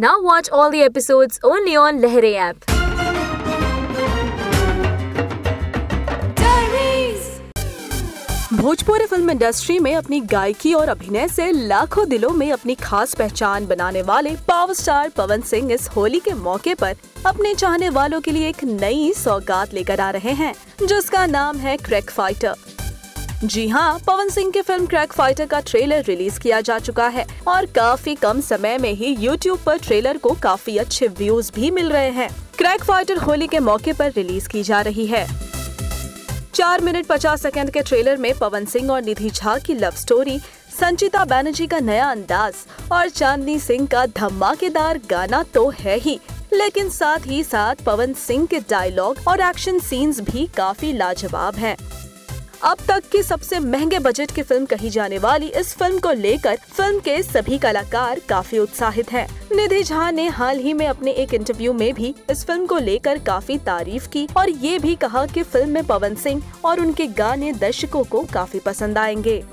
Now watch all the episodes only on Lehere app. Bhojpuri film industry में अपनी गायकी और अभिनय से लाखों दिलों में अपनी खास पहचान बनाने वाले पावर स्टार पवन सिंह इस होली के मौके पर अपने चाहने वालों के लिए एक नई सौगात लेकर आ रहे हैं, जिसका नाम है क्रैक फाइटर। जी हाँ, पवन सिंह की फिल्म क्रैक फाइटर का ट्रेलर रिलीज किया जा चुका है और काफी कम समय में ही YouTube पर ट्रेलर को काफी अच्छे व्यूज भी मिल रहे हैं। क्रैक फाइटर होली के मौके पर रिलीज की जा रही है। 4 मिनट 50 सेकंड के ट्रेलर में पवन सिंह और निधि झा की लव स्टोरी, संचिता बैनर्जी का नया अंदाज और चांदनी सिंह का धमाकेदार गाना तो है ही, लेकिन साथ ही साथ पवन सिंह के डायलॉग और एक्शन सीन्स भी काफी लाजवाब हैं। अब तक की सबसे महंगे बजट की फिल्म कही जाने वाली इस फिल्म को लेकर फिल्म के सभी कलाकार काफी उत्साहित हैं। निधि झा ने हाल ही में अपने एक इंटरव्यू में भी इस फिल्म को लेकर काफी तारीफ की और ये भी कहा कि फिल्म में पवन सिंह और उनके गाने दर्शकों को काफी पसंद आएंगे।